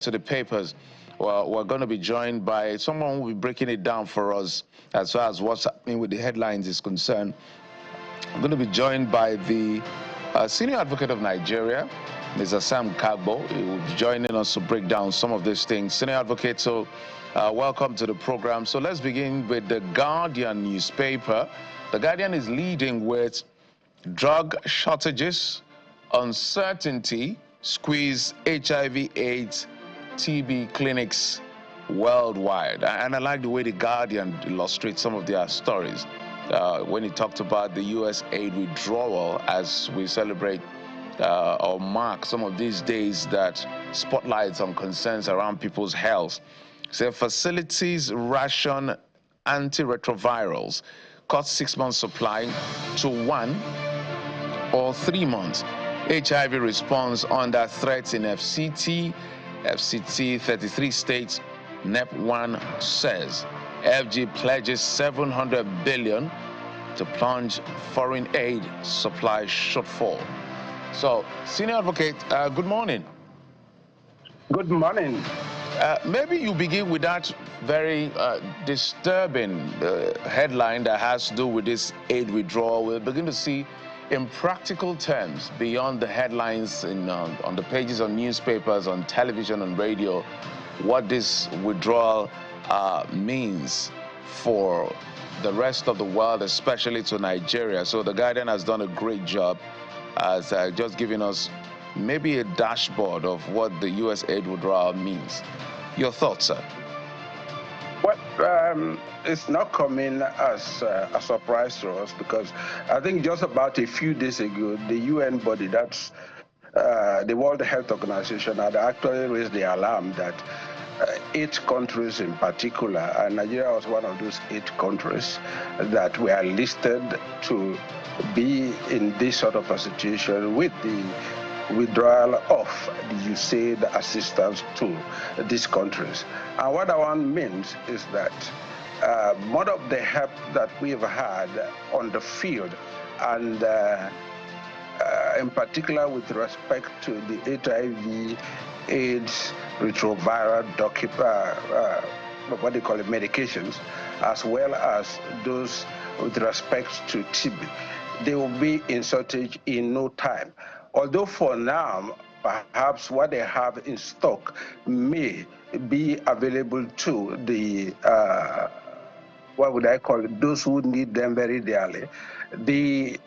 to the papers. Well, we're going to be joined by someone who will be breaking it down for us as far as what's happening with the headlines is concerned. I'm going to be joined by the senior advocate of Nigeria, Mr. Sam Kagbo. He will be joining us to break down some of these things. Senior advocate, so welcome to the program. So let's begin with the Guardian newspaper. The Guardian is leading with drug shortages, uncertainty, squeeze HIV/AIDS, TB clinics worldwide. And I like the way the Guardian illustrates some of their stories when he talked about the U.S. aid withdrawal as we celebrate or mark some of these days that spotlights on concerns around people's health. So facilities ration antiretrovirals, cut 6 months supply to 1 or 3 months. HIV response under threats in FCT 33 states. NEP1 says FG pledges 700 billion to plunge foreign aid supply shortfall. So, senior advocate, good morning. Good morning. Maybe you begin with that very disturbing headline that has to do with this aid withdrawal. We'll begin to see in practical terms, beyond the headlines on the pages of newspapers, on television, on radio, what this withdrawal means for the rest of the world, especially to Nigeria. So the Guardian has done a great job as just giving us maybe a dashboard of what the U.S. aid withdrawal means. Your thoughts, sir? Well, it's not coming as a surprise to us because I think just about a few days ago, the UN body, that's the World Health Organization, had actually raised the alarm that 8 countries in particular, and Nigeria was one of those 8 countries that were listed to be in this sort of a situation with the withdrawal of the USAID assistance to these countries. And what that one means is that more of the help that we've had on the field, and in particular with respect to the HIV, AIDS, retroviral, what they call it, medications, as well as those with respect to TB, they will be in shortage in no time. Although for now, perhaps what they have in stock may be available to the, what would I call it, those who need them very dearly. The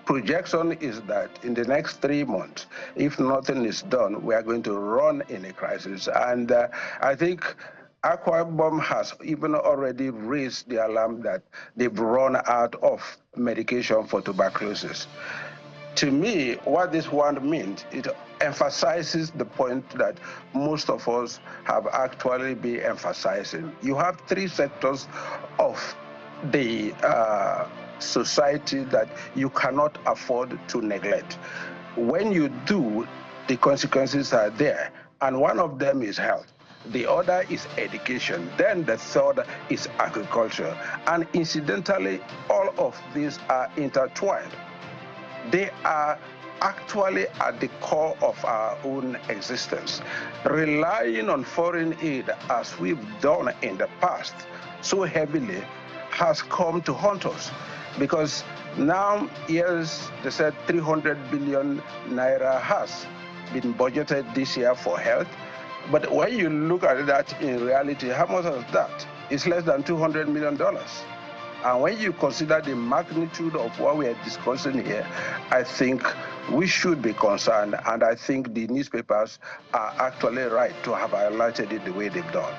projection is that in the next 3 months, if nothing is done, we are going to run in a crisis. And I think Akwa Ibom has even already raised the alarm that they've run out of medication for tuberculosis. To me, what this one means, it emphasizes the point that most of us have actually been emphasizing. You have 3 sectors of the society that you cannot afford to neglect. When you do, the consequences are there, and one of them is health. The other is education. Then the third is agriculture. And incidentally, all of these are intertwined. They are actually at the core of our own existence. Relying on foreign aid, as we've done in the past so heavily, has come to haunt us. Because now, yes, they said 300 billion naira has been budgeted this year for health. But when you look at that in reality, how much is that? It's less than $200 million. And when you consider the magnitude of what we are discussing here, I think we should be concerned, and I think the newspapers are actually right to have highlighted it the way they've done.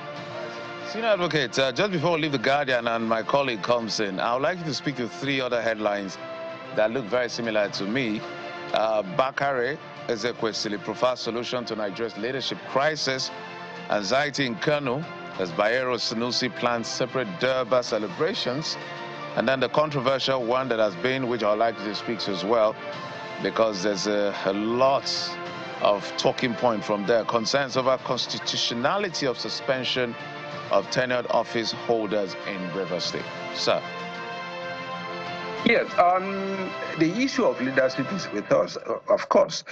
Senior advocate, just before we leave the Guardian and my colleague comes in, I would like you to speak to 3 other headlines that look very similar to me. Bakare Ezekwesili profiles solution to Nigeria's leadership crisis. Anxiety in Kano as Bayero Sanusi plans separate Durbar celebrations. And then the controversial one that has been, which I'd like to speak to as well, because there's a lot of talking point from there, concerns over constitutionality of suspension of tenured office holders in Rivers State. Sir. Yes, the issue of leadership is with us, of course.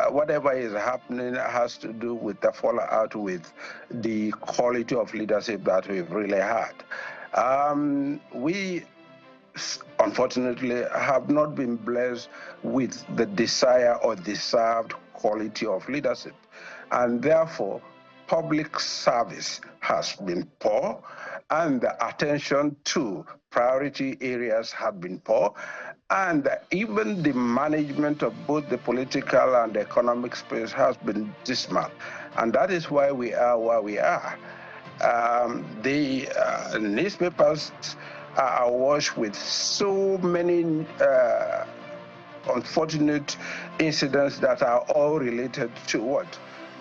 Whatever is happening has to do with the fallout with the quality of leadership that we've really had. We unfortunately have not been blessed with the desire or deserved quality of leadership. And therefore, public service has been poor, and the attention to priority areas have been poor, and even the management of both the political and the economic space has been dismal. And that is why we are where we are. The newspapers are awash with so many unfortunate incidents that are all related to what?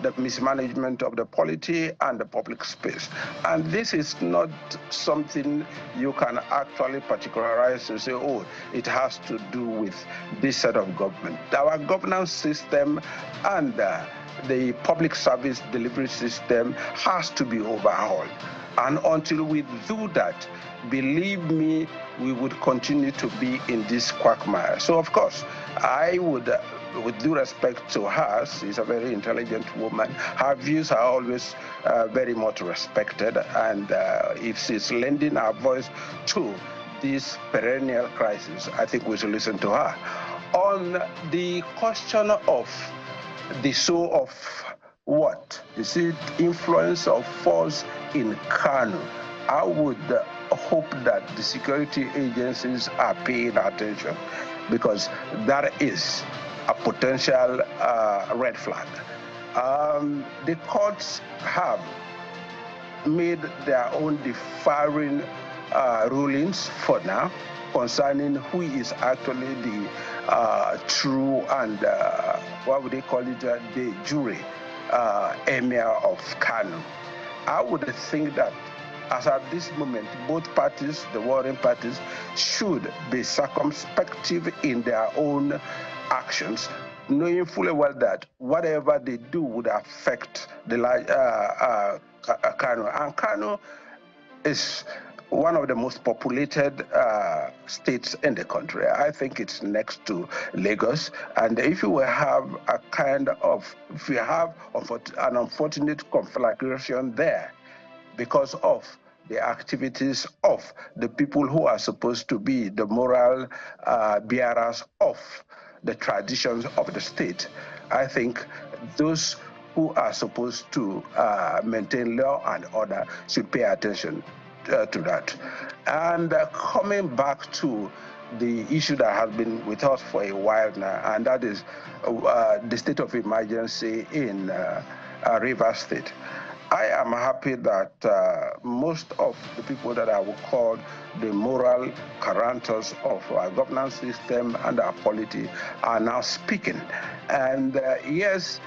The mismanagement of the polity and the public space. And this is not something you can actually particularize to say, oh, it has to do with this set of government. Our governance system and the public service delivery system has to be overhauled. And until we do that, believe me, we would continue to be in this quagmire. So, of course, I would, with due respect to her, she's a very intelligent woman. Her views are always very much respected. And if she's lending her voice to this perennial crisis, I think we should listen to her. On the question of the show of what? Is it influence or force in Kano? I would hope that the security agencies are paying attention, because that is a potential red flag. The courts have made their own differing rulings for now concerning who is actually the true and what would they call it, the jury emir of Kano. I would think that as at this moment, both parties, the warring parties, should be circumspect in their own actions, knowing fully well that whatever they do would affect the Kano. And Kano is one of the most populated states in the country. I think it's next to Lagos. And if you have if you have an unfortunate conflagration there, because of the activities of the people who are supposed to be the moral bearers of the traditions of the state, I think those who are supposed to maintain law and order should pay attention to that. And coming back to the issue that has been with us for a while now, and that is the state of emergency in Rivers State. I am happy that most of the people that I would call the moral guarantors of our governance system and our polity are now speaking. And yes,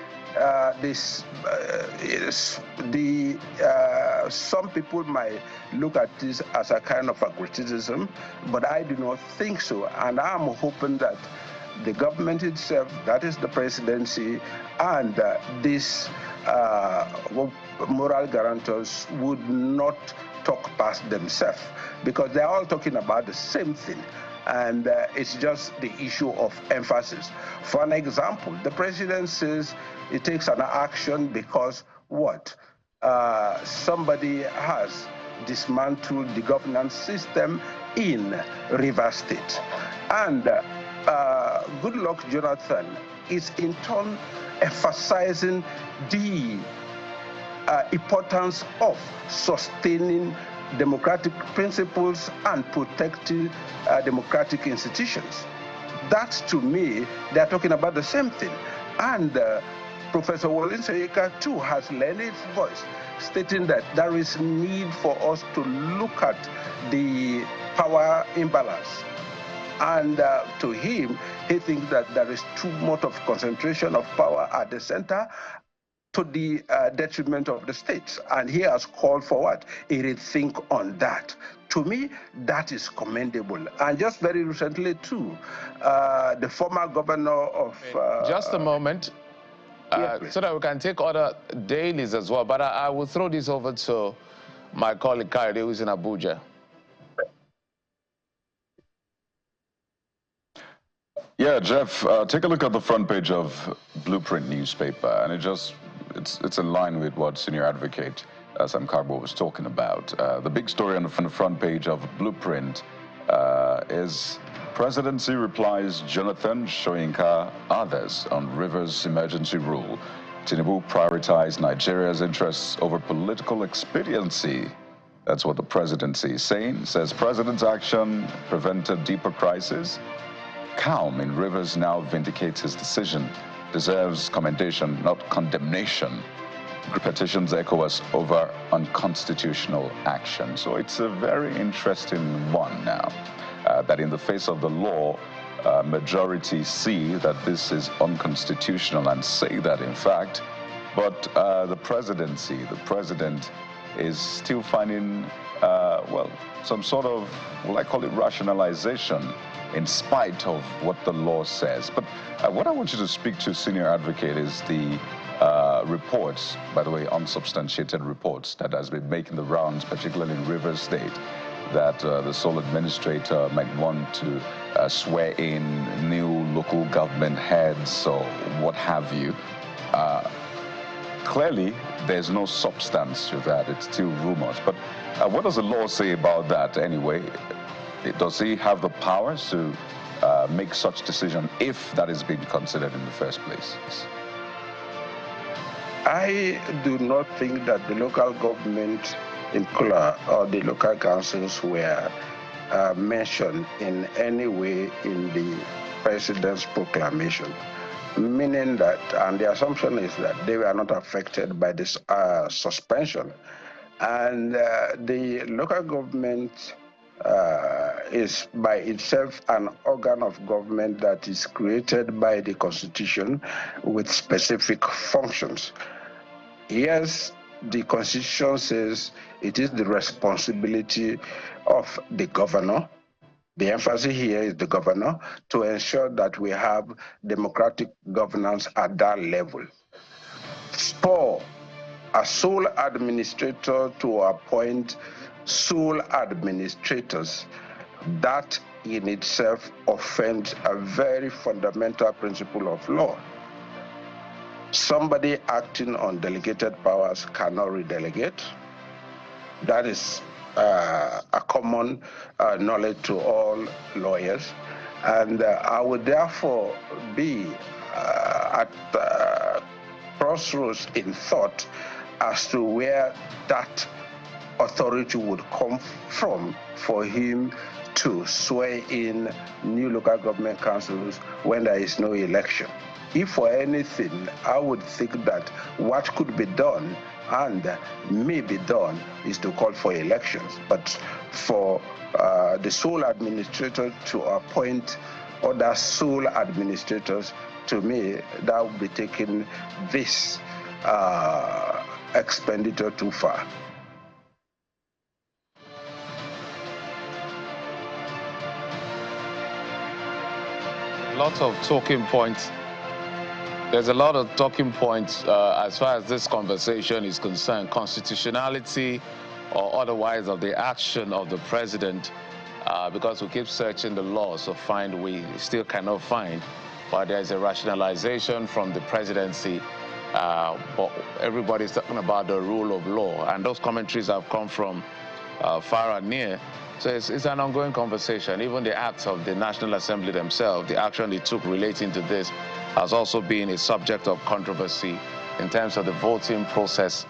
some people might look at this as a kind of a criticism, but I do not think so. And I'm hoping that the government itself, that is the presidency, and this moral guarantors would not talk past themselves, because they're all talking about the same thing. And it's just the issue of emphasis. For an example, the president says it takes an action because what? Somebody has dismantled the governance system in Rivers State. And Goodluck Jonathan is in turn emphasizing the importance of sustaining democratic principles and protecting democratic institutions. That's, to me, they're talking about the same thing. And Professor Wole Soyinka too has lent its voice, stating that there is need for us to look at the power imbalance. And to him, he thinks that there is too much of concentration of power at the center to the detriment of the states. And he has called for what? A rethink on that. To me, that is commendable. And just very recently, too, the former governor of... just a moment, so that we can take other dailies as well. But I will throw this over to my colleague, Kayode, who is in Abuja. Yeah, Jeff, take a look at the front page of Blueprint newspaper, and it's in line with what Senior Advocate Sam Karbo was talking about. The big story on the front page of Blueprint is Presidency replies Jonathan Soyinka others on Rivers emergency rule. Tinubu prioritized Nigeria's interests over political expediency. That's what the presidency is saying. Says president's action prevented deeper crisis. Calm in Rivers now vindicates his decision. Deserves commendation, not condemnation. Petitions ECOWAS over unconstitutional action. So it's a very interesting one now. That in the face of the law, majority see that this is unconstitutional and say that in fact, but the president is still finding, well, some sort of, well, I call it rationalization in spite of what the law says. But what I want you to speak to, Senior Advocate, is the reports, by the way, unsubstantiated reports that has been making the rounds, particularly in Rivers State, that the sole administrator might want to swear in new local government heads or what have you. Clearly, there's no substance to that. It's still rumors. But what does the law say about that anyway? Does he have the powers to make such decision if that is being considered in the first place? I do not think that the local government in Kula or the local councils were mentioned in any way in the president's proclamation, meaning that, and the assumption is that they were not affected by this suspension. And the local government is by itself an organ of government that is created by the Constitution with specific functions. Yes, the Constitution says it is the responsibility of the governor. The emphasis here is the governor to ensure that we have democratic governance at that level. For a sole administrator to appoint sole administrators, that in itself offends a very fundamental principle of law. Somebody acting on delegated powers cannot redelegate. That is a common knowledge to all lawyers. And I would therefore be at crossroads in thought as to where that authority would come from for him to swear in new local government councils when there is no election. If for anything, I would think that what could be done and may be done is to call for elections. But for the sole administrator to appoint other sole administrators, to me, that would be taking this expenditure too far. Lots of talking points. There's a lot of talking points as far as this conversation is concerned. Constitutionality or otherwise of the action of the president, because we keep searching the law, so we still cannot find. But there's a rationalization from the presidency. But everybody's talking about the rule of law, and those commentaries have come from far and near. So it's an ongoing conversation. Even the acts of the National Assembly themselves, the action they took relating to this, has also been a subject of controversy in terms of the voting process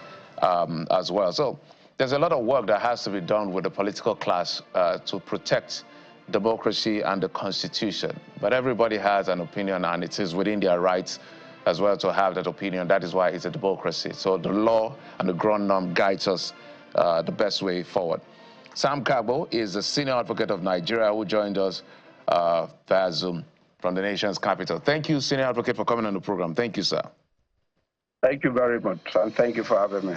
as well. So there's a lot of work that has to be done with the political class to protect democracy and the Constitution. But everybody has an opinion, and it is within their rights as well to have that opinion. That is why it's a democracy. So the law and the ground norm guides us the best way forward. Sam Karbo is the senior advocate of Nigeria who joined us via Zoom from the nation's capital. Thank you, senior advocate, for coming on the program. Thank you, sir. Thank you very much, and thank you for having me.